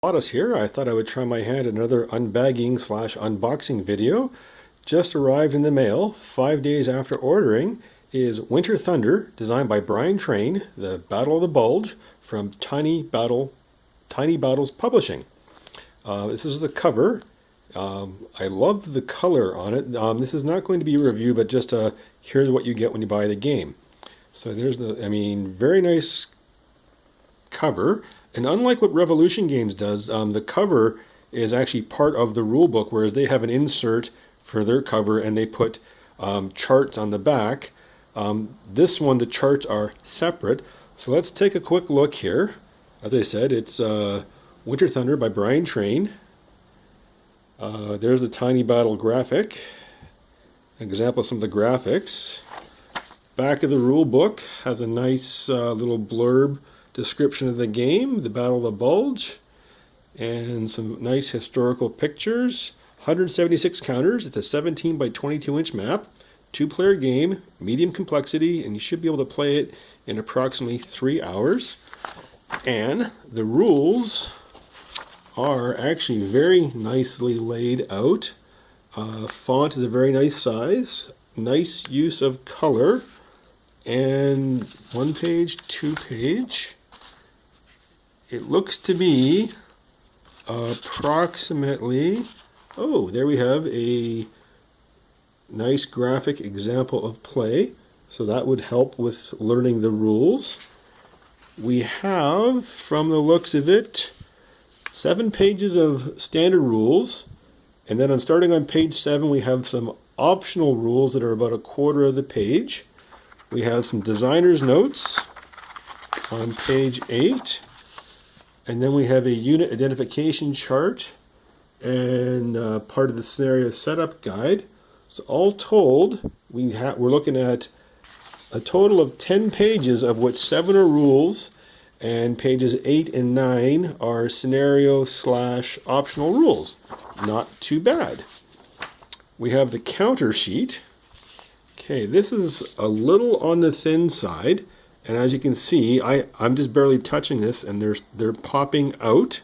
Us here. I thought I would try my hand at another unbagging slash unboxing video. Just arrived in the mail 5 days after ordering is Winter Thunder, designed by Brian Train, the Battle of the Bulge from Tiny Battles Publishing. This is the cover. I love the color on it. This is not going to be a review, but just here's what you get when you buy the game. So there's very nice cover. And unlike what Revolution Games does, the cover is actually part of the rule book, whereas they have an insert for their cover and they put charts on the back. This one, the charts are separate. So let's take a quick look here. As I said, it's Winter Thunder by Brian Train. There's the Tiny Battle graphic. An example of some of the graphics. Back of the rule book has a nice little blurb description of the game, the Battle of the Bulge, and some nice historical pictures. 176 counters. It's a 17 by 22 inch map, 2-player game, medium complexity, and you should be able to play it in approximately 3 hours. And the rules are actually very nicely laid out. Font is a very nice size, nice use of color, and 1 page, 2 page. It looks to be approximately, oh, there we have a nice graphic example of play. So that would help with learning the rules. We have, from the looks of it, 7 pages of standard rules. And then starting on page 7, we have some optional rules that are about a quarter of the page. We have some designer's notes on page 8. And then we have a unit identification chart and part of the scenario setup guide. So all told, we're looking at a total of 10 pages, of which 7 are rules, and pages 8 and 9 are scenario slash optional rules. Not too bad. We have the counter sheet. Okay, this is a little on the thin side. And as you can see, I'm just barely touching this, and they're popping out.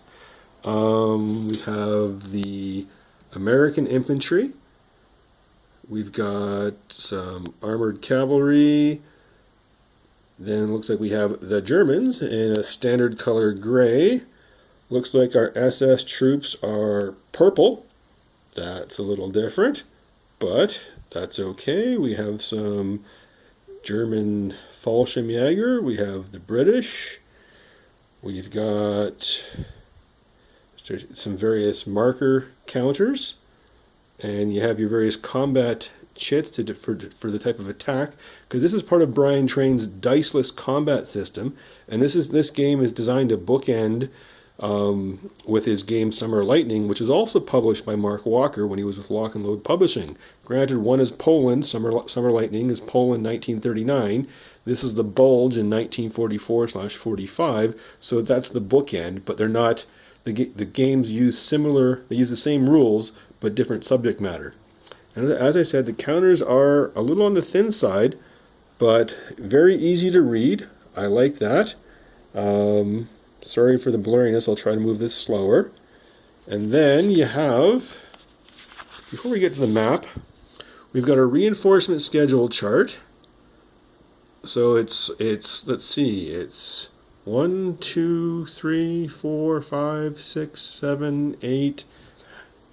We have the American infantry. We've got some armored cavalry. Then it looks like we have the Germans in a standard color gray. Looks like our SS troops are purple. That's a little different, but that's okay. We have some German Fallschirmjäger, we have the British, we've got some various marker counters, and you have your various combat chits for the type of attack, because this is part of Brian Train's diceless combat system, and this game is designed to bookend with his game Summer Lightning, which is also published by Mark Walker when he was with Lock and Load Publishing. Granted, one is Poland, Summer Lightning is Poland 1939. This is the Bulge in 1944/45, so that's the bookend, but they're not, the games use they use the same rules, but different subject matter. And as I said, the counters are a little on the thin side, but very easy to read. I like that. Sorry for the blurriness, I'll try to move this slower. And then you have, before we get to the map, we've got a reinforcement schedule chart. So it's let's see, it's 1, 2, 3, 4, 5, 6, 7, 8.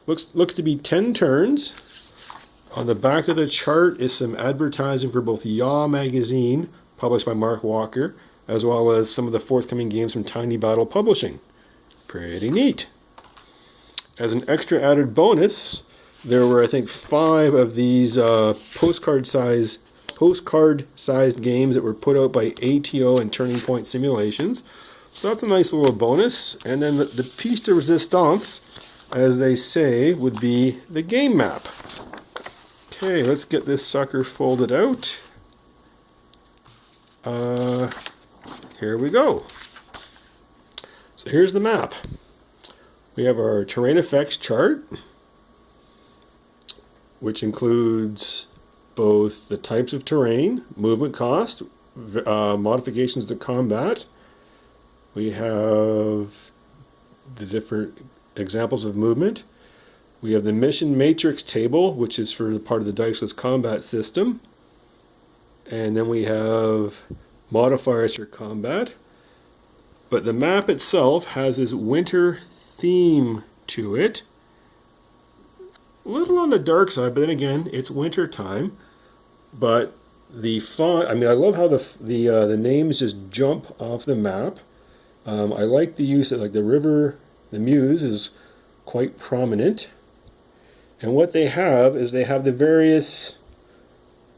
Looks to be 10 turns. On the back of the chart is some advertising for both Yaw magazine, published by Mark Walker, as well as some of the forthcoming games from Tiny Battle Publishing. Pretty neat. As an extra added bonus, there were, I think, 5 of these postcard-sized games that were put out by ATO and Turning Point Simulations. So that's a nice little bonus. And then the piece de resistance, as they say, would be the game map. Okay, let's get this sucker folded out. Here we go. So here's the map. We have our terrain effects chart, which includes both the types of terrain, movement cost, modifications to combat. We have the different examples of movement. We have the mission matrix table, which is for the part of the diceless combat system. And then we have modifiers for combat. But the map itself has this winter theme to it. A little on the dark side, but then again, it's winter time. But the font, I mean, I love how the names just jump off the map. I like the use of, like, the river, the Muse is quite prominent. And what they have is they have the various,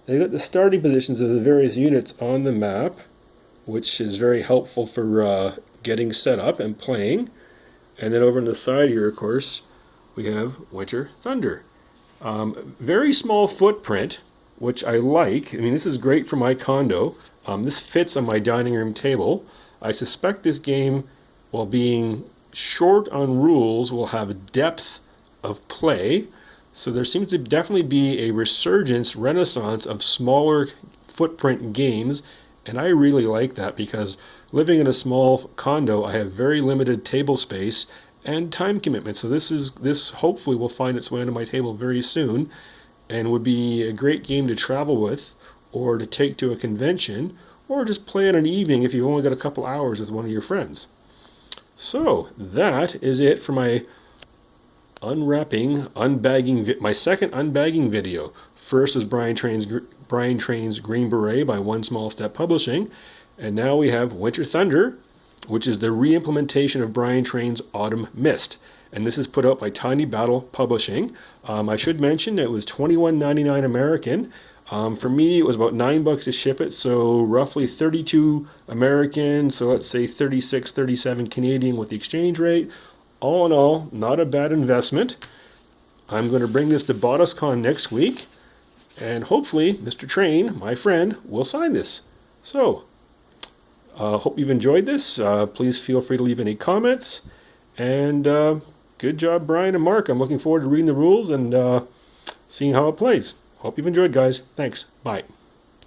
they've got the starting positions of the various units on the map, which is very helpful for getting set up and playing. And then over on the side here, of course, we have Winter Thunder. Very small footprint, which I like. I mean, this is great for my condo. This fits on my dining room table. I suspect this game, while being short on rules, will have depth of play. So there seems to definitely be a resurgence, renaissance of smaller footprint games, and I really like that because living in a small condo, I have very limited table space and time commitment. So this hopefully will find its way onto my table very soon, and would be a great game to travel with, or to take to a convention, or just play in an evening if you've only got a couple hours with one of your friends. So that is it for my unbagging, my second unbagging video. First was Brian Train's Green Beret by One Small Step Publishing, and now we have Winter Thunder, which is the re-implementation of Brian Train's Autumn Mist. And this is put out by Tiny Battle Publishing. I should mention it was $21.99 American. For me, it was about $9 to ship it, so roughly 32 American, so let's say 36, 37 Canadian with the exchange rate. All in all, not a bad investment. I'm going to bring this to BottisCon next week, and hopefully Mr. Train, my friend, will sign this. So, hope you've enjoyed this. Please feel free to leave any comments, and good job, Brian and Mark. I'm looking forward to reading the rules and seeing how it plays. Hope you've enjoyed, guys. Thanks. Bye.